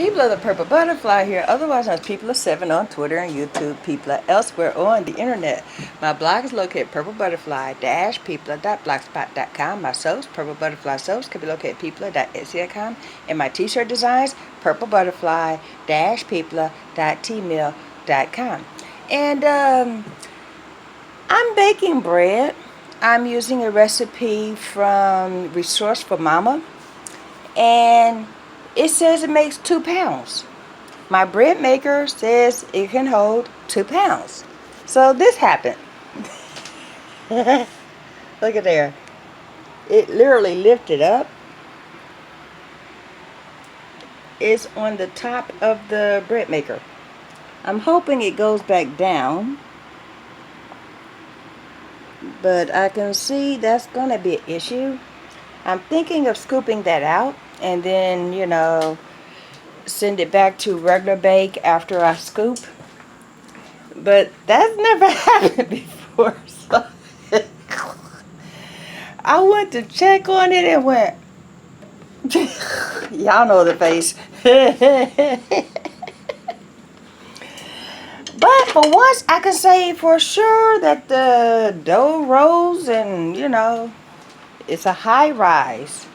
People of the Purple Butterfly here, otherwise known as People of 7 on Twitter and YouTube, People are elsewhere on the internet. My blog is located at purplebutterfly-people.blogspot.com. My soaps, Purple Butterfly soaps, can be located at people.etsy.com. And my t-shirt designs, purplebutterfly-people.tmail.com. And I'm baking bread. I'm using a recipe from Resourceful Mama. And it says it makes 2 pounds. My bread maker says it can hold 2 pounds. So this happened. Look at there. It literally lifted up. It's on the top of the bread maker. I'm hoping it goes back down. But I can see that's going to be an issue. I'm thinking of scooping that out and then, send it back to regular bake after I scoop. But that's never happened before. So I went to check on it and went, y'all know the face. But for once, I can say for sure that the dough rose and, it's a high rise.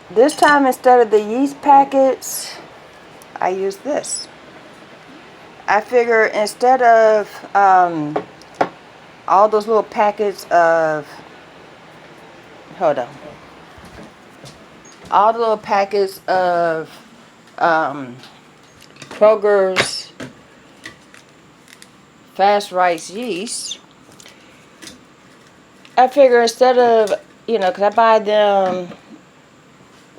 This time, instead of the yeast packets, I use this. I figure instead of all those little packets of, all the little packets of Kroger's fast rice yeast, I figure instead of, because I buy them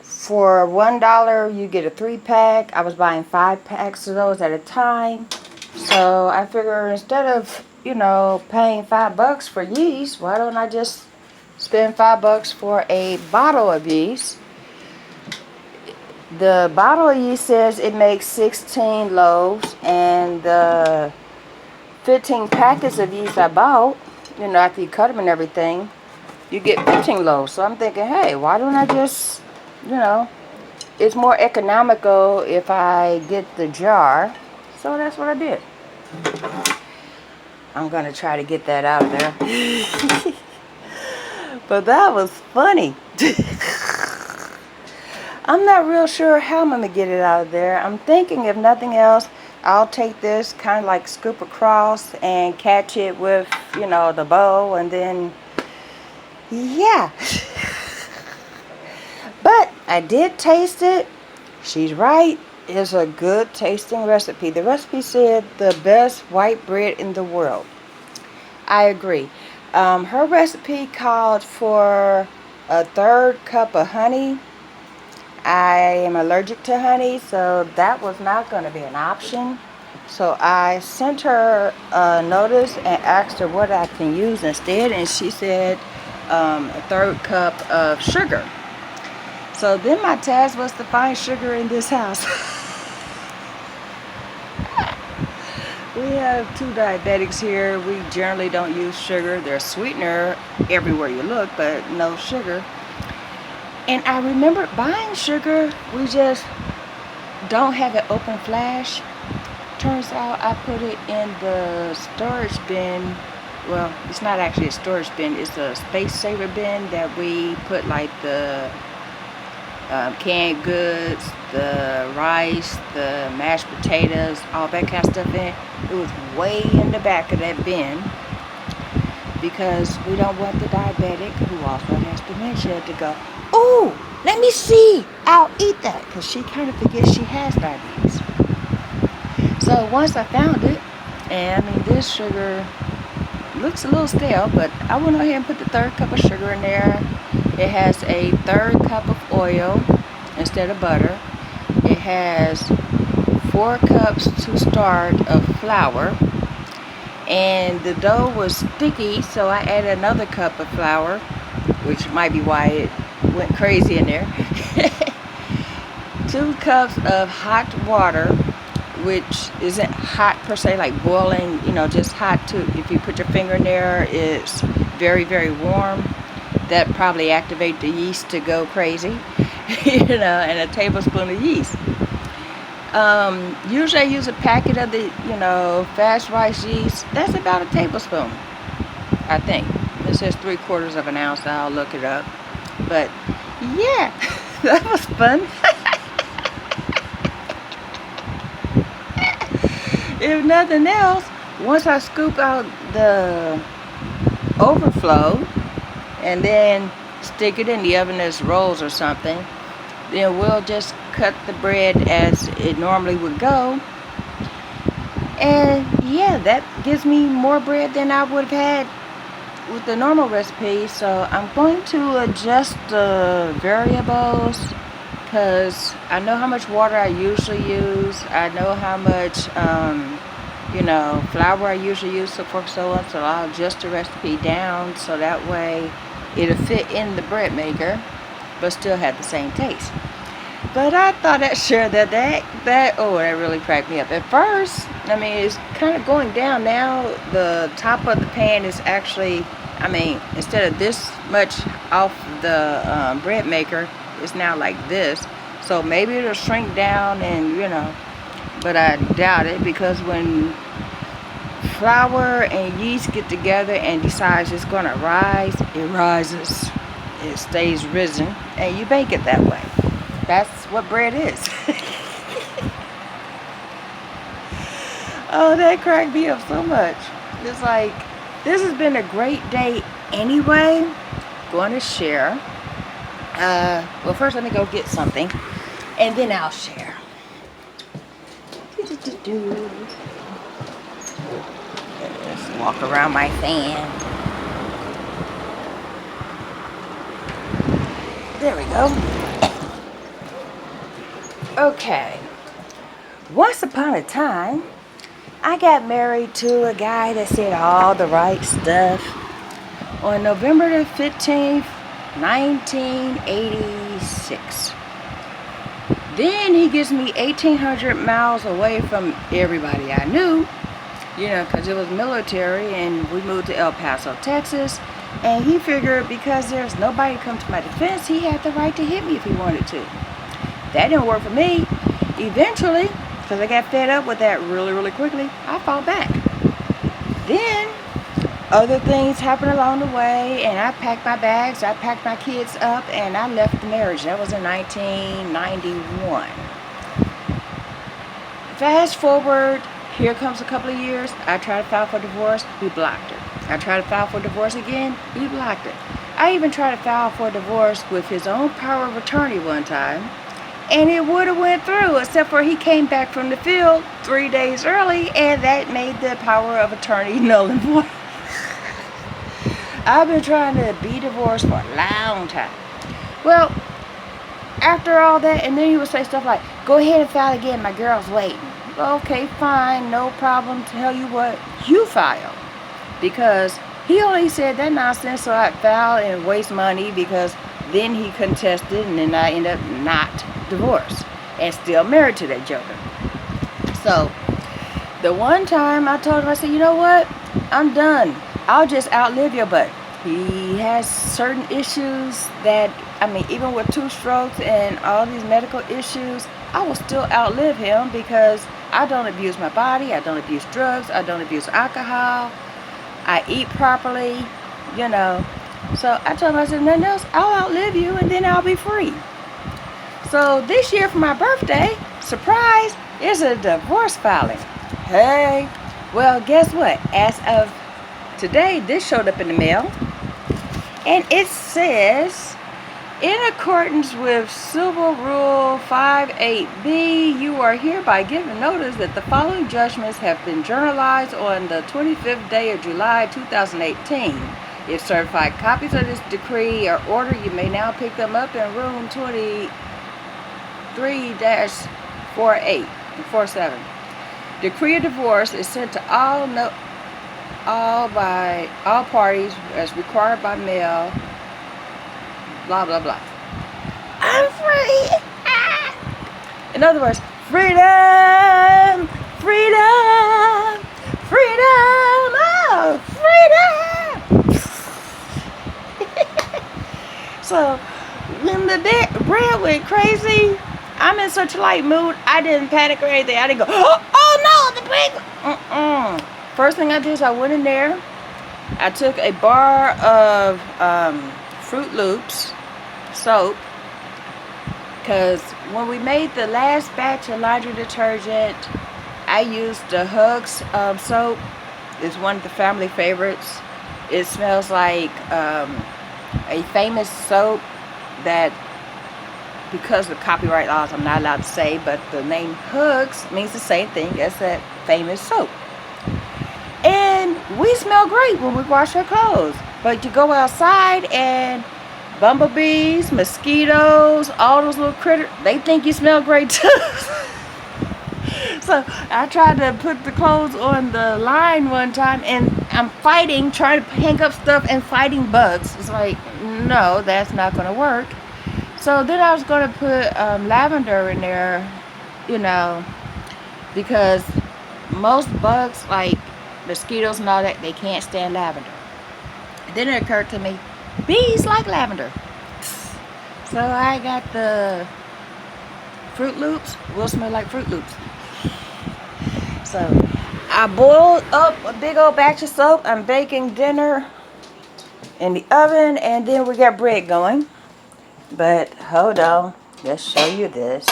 for $1, you get a 3-pack. I was buying 5 packs of those at a time. So I figure instead of, paying $5 for yeast, why don't I just spend $5 for a bottle of yeast? The bottle of yeast says it makes 16 loaves, and the 15 packets of yeast I bought, after you cut them and everything, you get 15 loaves. So I'm thinking, hey, why don't I just, it's more economical if I get the jar. So that's what I did. I'm going to try to get that out of there. But that was funny. I'm not real sure how I'm going to get it out of there. I'm thinking, if nothing else, I'll take this, kind of like scoop across and catch it with, the bowl, and then, yeah. But I did taste it. She's right. It's a good tasting recipe. The recipe said the best white bread in the world. I agree. Her recipe called for a 3rd cup of honey. I am allergic to honey, so that was not going to be an option. So I sent her a notice and asked her what I can use instead, and she said a 3rd cup of sugar. So then my task was to find sugar in this house. We have 2 diabetics here. We generally don't use sugar. There's sweetener everywhere you look, but no sugar. And I remember buying sugar. We just don't have an open flash. Turns out I put it in the storage bin. Well, it's not actually a storage bin. It's a space saver bin that we put like the canned goods, the rice, the mashed potatoes, all that kind of stuff in. It was way in the back of that bin because we don't want the diabetic who also has dementia to go, oh, let me see, I'll eat that, because she kind of forgets she has diabetes. So once I found it, and this sugar looks a little stale, but I went ahead and put the 3rd cup of sugar in there. It has a 3rd cup of oil instead of butter. It has 4 cups to start of flour. And the dough was sticky, so I added another cup of flour, which might be why it went crazy in there. 2 cups of hot water, which isn't hot per se, like boiling, just hot to, if you put your finger in there, it's very, very warm. That probably activate the yeast to go crazy. and a tablespoon of yeast. Usually I use a packet of the, fast rice yeast. That's about a tablespoon, I think. It says 3/4 of an ounce. I'll look it up. But yeah, that was fun. If nothing else, once I scoop out the overflow and then stick it in the oven as rolls or something, then we'll just cut the bread as it normally would go. And yeah, that gives me more bread than I would have had with the normal recipe. So I'm going to adjust the variables because I know how much water I usually use. I know how much flour I usually use, so forth so on. So I'll adjust the recipe down so that way it'll fit in the bread maker but still have the same taste. But I thought I'd share that really cracked me up. At first, it's kind of going down now. The top of the pan is actually, instead of this much off the bread maker, it's now like this. So maybe it'll shrink down but I doubt it, because when flour and yeast get together and decides it's going to rise, it rises. It stays risen, and you bake it that way. That's what bread is. Oh, that cracked me up so much. It's like, this has been a great day anyway. Going to share. Well, first let me go get something, and then I'll share. Just walk around my fan. There we go. Okay. Once upon a time, I got married to a guy that said all the right stuff on November the 15th, 1986. Then he gets me 1,800 miles away from everybody I knew, because it was military, and we moved to El Paso, Texas. And he figured because there's nobody to come to my defense, he had the right to hit me if he wanted to. That didn't work for me. Eventually, because I got fed up with that really, really quickly, I fought back. Then, other things happened along the way, and I packed my bags, I packed my kids up, and I left the marriage. That was in 1991. Fast forward, here comes a couple of years. I tried to file for divorce, he blocked her. I tried to file for divorce again, he blocked it. I even tried to file for divorce with his own power of attorney one time, and it would have went through, except for he came back from the field 3 days early, and that made the power of attorney null and void. I've been trying to be divorced for a long time. Well, after all that, and then he would say stuff like, go ahead and file again, my girl's waiting. Okay, fine, no problem. Tell you what, you file. Because he only said that nonsense so I'd file and waste money, because then he contested, and then I ended up not divorced and still married to that joker. So the one time I told him, I said, you know what, I'm done. I'll just outlive your butt. He has certain issues that, even with 2 strokes and all these medical issues, I will still outlive him, because I don't abuse my body, I don't abuse drugs, I don't abuse alcohol, I eat properly, So I told him, I said, nothing else, I'll outlive you, and then I'll be free. So this year for my birthday, surprise, is a divorce filing. Hey, well, guess what? As of today, this showed up in the mail, and it says, in accordance with Civil Rule 58B, you are hereby given notice that the following judgments have been journalized on the 25th day of July 2018. If certified copies of this decree are ordered, you may now pick them up in room 23-4847. Decree of divorce is sent to all parties as required by mail. Blah blah blah. I'm free. Ah! In other words, freedom, freedom, freedom, oh, freedom. So and the bread went crazy. I'm in such a light mood. I didn't panic or anything. I didn't go, oh no, the bread. First thing I did is I went in there. I took a bar of Fruit Loops soap, because when we made the last batch of laundry detergent, I used the Hugs soap. It's one of the family favorites. It smells like a famous soap that, because of copyright laws, I'm not allowed to say, but the name Hugs means the same thing as that famous soap. And we smell great when we wash our clothes. But you go outside and bumblebees, mosquitoes, all those little critters, they think you smell great too. So I tried to put the clothes on the line one time, and I'm fighting, trying to hang up stuff and fighting bugs. It's like, no, that's not going to work. So then I was going to put lavender in there, because most bugs, like mosquitoes and all that, they can't stand lavender. Then it occurred to me, bees like lavender. So I got the Fruit Loops. Will smell like Fruit Loops. So I boiled up a big old batch of soap. I'm baking dinner in the oven, and then we got bread going. But hold on, let's show you this.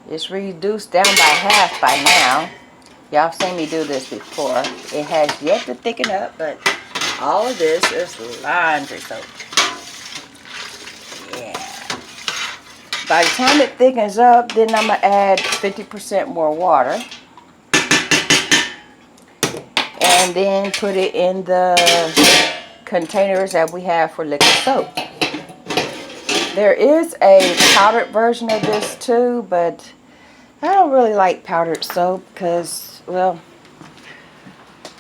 It's reduced down by half by now. Y'all have seen me do this before. It has yet to thicken up, but all of this is laundry soap. Yeah. By the time it thickens up, then I'm going to add 50% more water. And then put it in the containers that we have for liquid soap. There is a powdered version of this too, but I don't really like powdered soap because, well,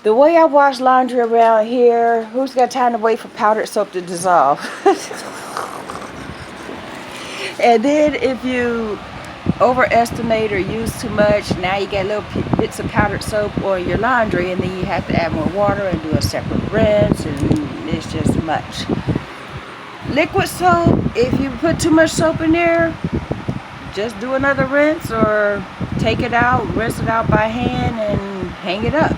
the way I wash laundry around here, who's got time to wait for powdered soap to dissolve? And then if you overestimate or use too much, now you get little bits of powdered soap on your laundry, and then you have to add more water and do a separate rinse, and it's just much. Liquid soap, if you put too much soap in there, just do another rinse or take it out, rinse it out by hand, and hang it up.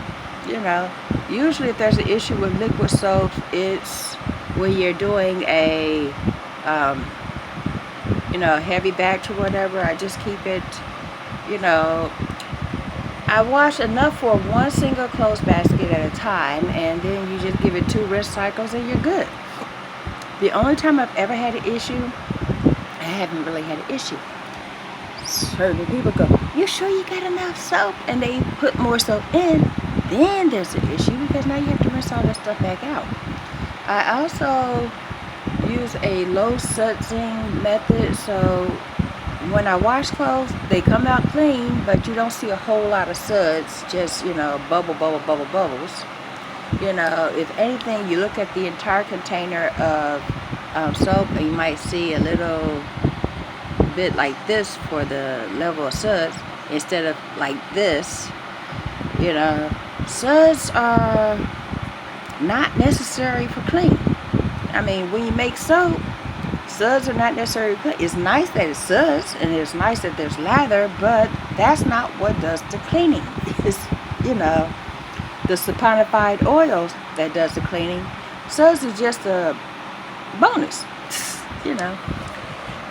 Usually if there's an issue with liquid soap, it's when you're doing a heavy batch or whatever. I just keep it, I wash enough for one single clothes basket at a time, and then you just give it 2 rinse cycles and you're good. The only time I've ever had an issue, I haven't really had an issue. Certain people go, you sure you got enough soap? And they put more soap in, then there's an issue, because now you have to rinse all that stuff back out. I also use a low sudsing method, so when I wash clothes, they come out clean, but you don't see a whole lot of suds, just, bubbles. If anything, you look at the entire container of soap, and you might see a little bit like this for the level of suds, instead of like this. Suds are not necessary for cleaning. I mean, when you make soap, suds are not necessary to clean. It's nice that it's suds, and it's nice that there's lather, but that's not what does the cleaning. It's, the saponified oils that does the cleaning. Suds is just a bonus,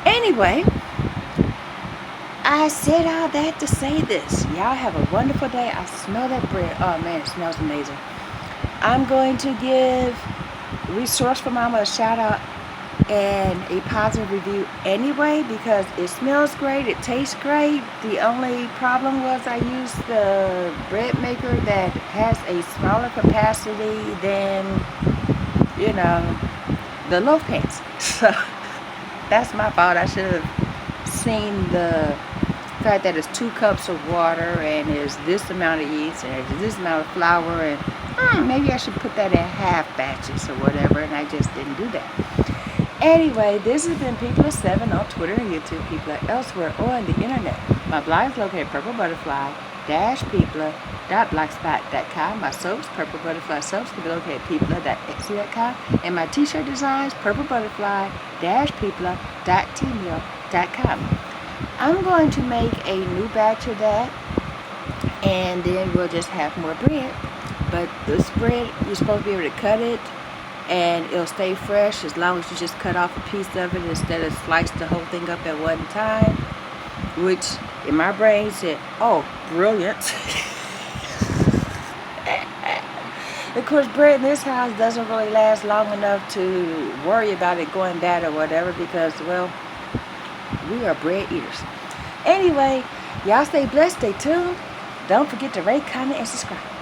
Anyway, I said all that to say this. Y'all have a wonderful day. I smell that bread. Oh man, it smells amazing. I'm going to give Resourceful Mama a shout out and a positive review anyway, because it smells great, it tastes great. The only problem was I used the bread maker that has a smaller capacity than, the loaf pans. So that's my fault. I should have seen the fact that it's 2 cups of water, and there's this amount of yeast, and there's this amount of flour, and maybe I should put that in half batches or whatever, and I just didn't do that. Anyway, this has been People of 7 on Twitter and YouTube, People are elsewhere on the internet. My blog is located at Purple Butterfly. purple-butterfly-people.blogspot.com. My soaps, Purple Butterfly Soaps, can be located at people.etsy.com. And my t-shirt designs, purplebutterfly-people.tmail.com. I'm going to make a new batch of that, and then we'll just have more bread. But this bread, you're supposed to be able to cut it, and it'll stay fresh as long as you just cut off a piece of it instead of slice the whole thing up at one time, which in my brain said, oh, brilliant. Of course, bread in this house doesn't really last long enough to worry about it going bad or whatever because, well, we are bread eaters. Anyway, y'all stay blessed, stay tuned. Don't forget to rate, comment, and subscribe.